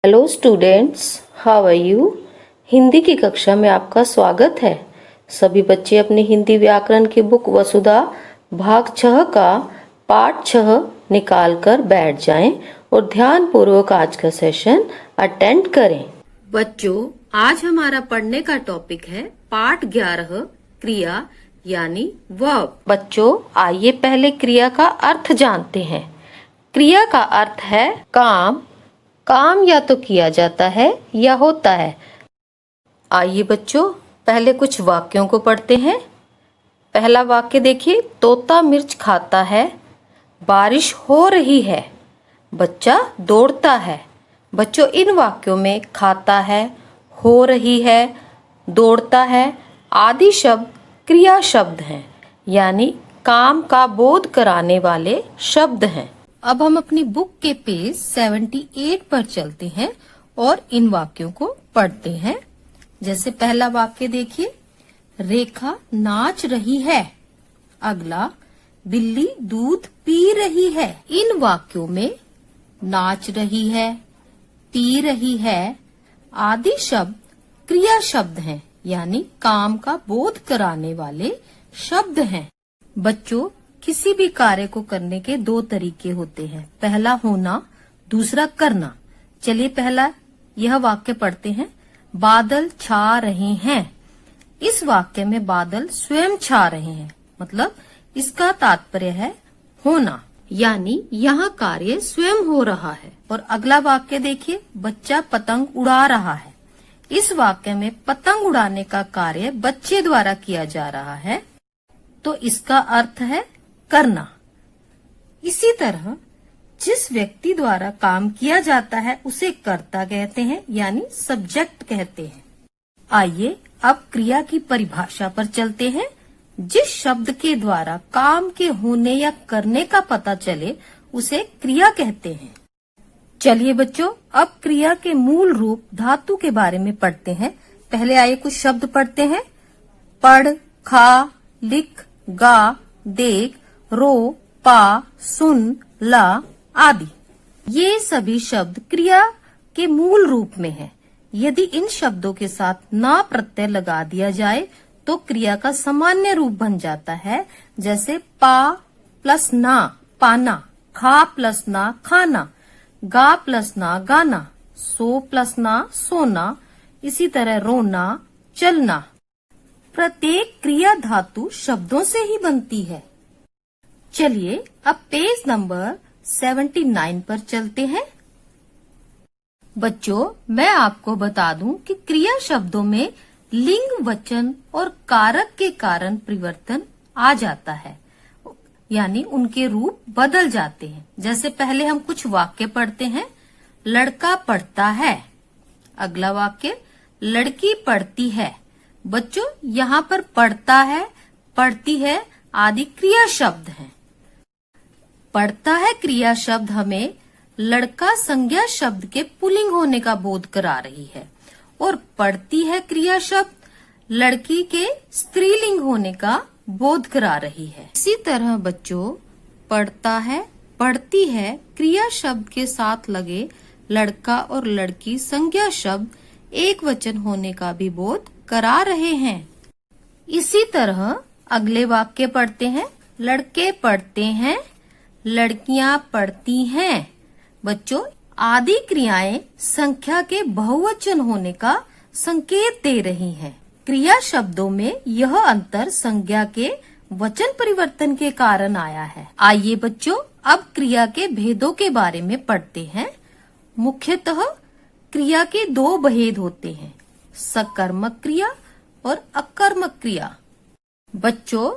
Hello students, how are you. Hindi की कक्षा में आपका स्वागत है। सभी बच्चे अपनी हिंदी व्याकरण की बुक वसुधा भाग 6 का पाठ 6 निकाल कर बैठ जाएं और ध्यान पूर्वक आज का सेशन अटेंड करें। बच्चों, आज हमारा पढ़ने का टॉपिक है पाठ 11 क्रिया यानी वर्ब। बच्चों, आइए पहले क्रिया का अर्थ जानते हैं। क्रिया का अर्थ है काम। काम या तो किया जाता है या होता है। आइए बच्चों, पहले कुछ वाक्यों को पढ़ते हैं। पहला वाक्य देखिए, तोता मिर्च खाता है, बारिश हो रही है, बच्चा दौड़ता है। बच्चों, इन वाक्यों में खाता है, हो रही है, दौड़ता है आदि शब्द क्रिया शब्द हैं, यानी काम का बोध कराने वाले शब्द हैं। अब हम अपनी बुक के पेज 78 पर चलते हैं और इन वाक्यों को पढ़ते हैं। जैसे पहला वाक्य देखिए, रेखा नाच रही है। अगला, बिल्ली दूध पी रही है। इन वाक्यों में नाच रही है, पी रही है आदि शब्द क्रिया शब्द हैं, यानी काम का बोध कराने वाले शब्द हैं। बच्चों, किसी भी कार्य को करने के दो तरीके होते हैं, पहला होना, दूसरा करना। चलिए पहला यह वाक्य पढ़ते हैं, बादल छा रहे हैं। इस वाक्य में बादल स्वयं छा रहे हैं, मतलब इसका तात्पर्य है होना, यानी यहाँ कार्य स्वयं हो रहा है। और अगला वाक्य देखिए, बच्चा पतंग उड़ा रहा है। इस वाक्य में पतंग उड़ाने का कार्य बच्चे द्वारा किया जा रहा है, तो इसका अर्थ है करना। इसी तरह जिस व्यक्ति द्वारा काम किया जाता है उसे कर्ता कहते हैं, यानी सब्जेक्ट कहते हैं। आइए अब क्रिया की परिभाषा पर चलते हैं। जिस शब्द के द्वारा काम के होने या करने का पता चले उसे क्रिया कहते हैं। चलिए बच्चों, अब क्रिया के मूल रूप धातु के बारे में पढ़ते हैं। पहले आइए कुछ शब्द पढ़ते हैं। पढ़, खा, लिख, गा, देख, रो, पा, सुन, ला आदि। ये सभी शब्द क्रिया के मूल रूप में हैं। यदि इन शब्दों के साथ ना प्रत्यय लगा दिया जाए तो क्रिया का सामान्य रूप बन जाता है। जैसे पा प्लस ना पाना, खा प्लस ना खाना, गा प्लस ना गाना, सो प्लस ना सोना, इसी तरह रोना, चलना। प्रत्येक क्रिया धातु शब्दों से ही बनती है। चलिए अब पेज नंबर 79 पर चलते हैं। बच्चों, मैं आपको बता दूं कि क्रिया शब्दों में लिंग, वचन और कारक के कारण परिवर्तन आ जाता है, यानी उनके रूप बदल जाते हैं। जैसे पहले हम कुछ वाक्य पढ़ते हैं। लड़का पढ़ता है। अगला वाक्य, लड़की पढ़ती है। बच्चों, यहाँ पर पढ़ता है, पढ़ती है आदि क्रिया शब्द हैं। पढ़ता है क्रिया शब्द हमें लड़का संज्ञा शब्द के पुल्लिंग होने का बोध करा रही है, और पढ़ती है क्रिया शब्द लड़की के स्त्रीलिंग होने का बोध करा रही है। इसी तरह बच्चों, पढ़ता है, पढ़ती है क्रिया शब्द के साथ लगे लड़का और लड़की संज्ञा शब्द एक वचन होने का भी बोध करा रहे हैं। इसी तरह अगले वाक्य पढ़ते हैं। लड़के पढ़ते हैं, लड़कियां पढ़ती हैं। बच्चों, आदि क्रियाएं संख्या के बहुवचन होने का संकेत दे रही हैं। क्रिया शब्दों में यह अंतर संज्ञा के वचन परिवर्तन के कारण आया है। आइए बच्चों, अब क्रिया के भेदों के बारे में पढ़ते हैं। मुख्यतः क्रिया के दो भेद होते हैं, सकर्मक क्रिया और अकर्मक क्रिया। बच्चों,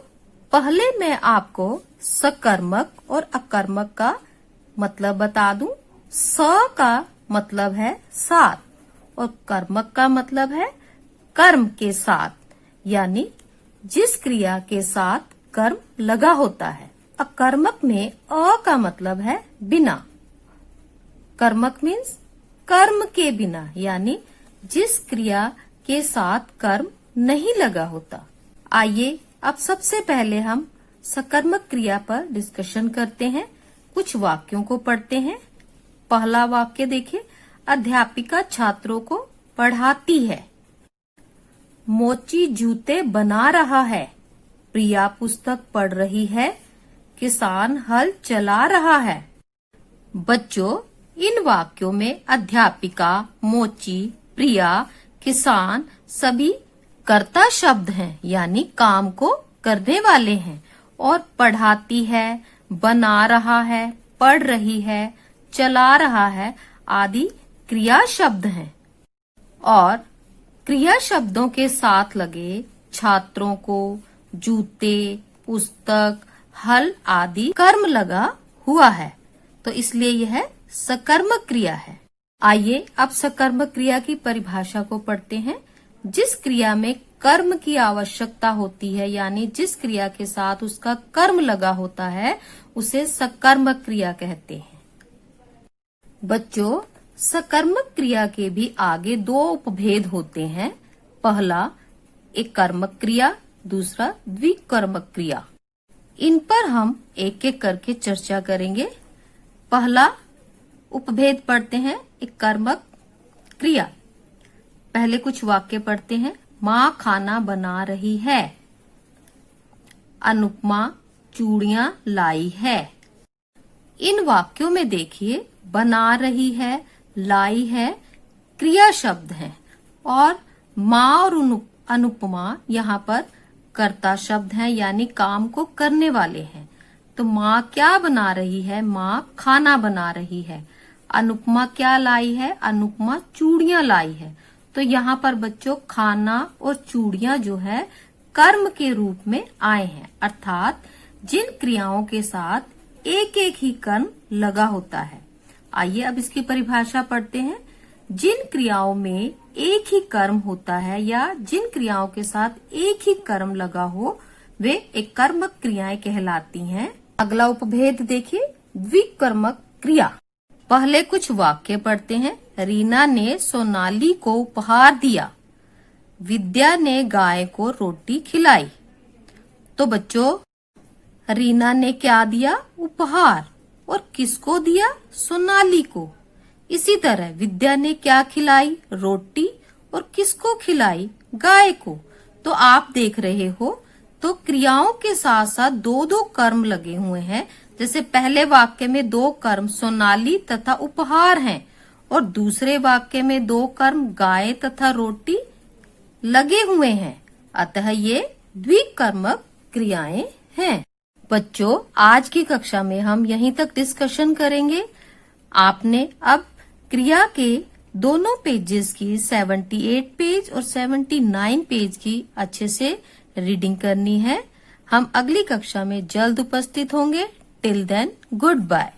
पहले मैं आपको सकर्मक और अकर्मक का मतलब बता दूं। स का मतलब है साथ और कर्मक का मतलब है कर्म के साथ, यानी जिस क्रिया के साथ कर्म लगा होता है। अकर्मक में अ का मतलब है बिना। कर्मक मीन्स कर्म के बिना, यानी जिस क्रिया के साथ कर्म नहीं लगा होता। आइए अब सबसे पहले हम सकर्मक क्रिया पर डिस्कशन करते हैं। कुछ वाक्यों को पढ़ते हैं। पहला वाक्य देखिए, अध्यापिका छात्रों को पढ़ाती है। मोची जूते बना रहा है, प्रिया पुस्तक पढ़ रही है, किसान हल चला रहा है। बच्चों, इन वाक्यों में अध्यापिका, मोची, प्रिया, किसान सभी कर्ता शब्द हैं, यानी काम को करने वाले हैं। और पढ़ाती है, बना रहा है, पढ़ रही है, चला रहा है आदि क्रिया शब्द हैं। और क्रिया शब्दों के साथ लगे छात्रों को जूते, पुस्तक, हल आदि कर्म लगा हुआ है, तो इसलिए यह सकर्मक क्रिया है। आइए अब सकर्मक क्रिया की परिभाषा को पढ़ते हैं। जिस क्रिया में कर्म की आवश्यकता होती है, यानी जिस क्रिया के साथ उसका कर्म लगा होता है, उसे सकर्मक क्रिया कहते हैं। बच्चों, सकर्मक क्रिया के भी आगे दो उपभेद होते हैं। पहला एक कर्मक क्रिया, दूसरा द्विकर्मक क्रिया। इन पर हम एक एक करके चर्चा करेंगे। पहला उपभेद पढ़ते हैं, एक कर्मक क्रिया। पहले कुछ वाक्य पढ़ते हैं। माँ खाना बना रही है, अनुपमा चूड़ियां लाई है। इन वाक्यों में देखिए, बना रही है, लाई है क्रिया शब्द हैं, और माँ और अनुपमा यहाँ पर कर्ता शब्द हैं, यानी काम को करने वाले हैं। तो माँ क्या बना रही है? माँ खाना बना रही है। अनुपमा क्या लाई है? अनुपमा चूड़ियां लाई है। तो यहाँ पर बच्चों खाना और चूड़ियां जो है कर्म के रूप में आए हैं, अर्थात जिन क्रियाओं के साथ एक एक ही कर्म लगा होता है। आइए अब इसकी परिभाषा पढ़ते हैं। जिन क्रियाओं में एक ही कर्म होता है या जिन क्रियाओं के साथ एक ही कर्म लगा हो, वे एक कर्मक क्रियाएं कहलाती हैं। अगला उपभेद देखिए, द्विकर्मक क्रिया। पहले कुछ वाक्य पढ़ते हैं। रीना ने सोनाली को उपहार दिया, विद्या ने गाय को रोटी खिलाई। तो बच्चों, रीना ने क्या दिया? उपहार। और किसको दिया? सोनाली को। इसी तरह विद्या ने क्या खिलाई? रोटी। और किसको खिलाई? गाय को। तो आप देख रहे हो, तो क्रियाओं के साथ साथ दो दो कर्म लगे हुए हैं। जैसे पहले वाक्य में दो कर्म सोनाली तथा उपहार हैं, और दूसरे वाक्य में दो कर्म गाय तथा रोटी लगे हुए हैं। अतः ये द्विकर्मक क्रियाएं हैं। बच्चों, आज की कक्षा में हम यहीं तक डिस्कशन करेंगे। आपने अब क्रिया के दोनों पेजेस की 78 पेज और 79 पेज की अच्छे से रीडिंग करनी है। हम अगली कक्षा में जल्द उपस्थित होंगे। Till then, good bye.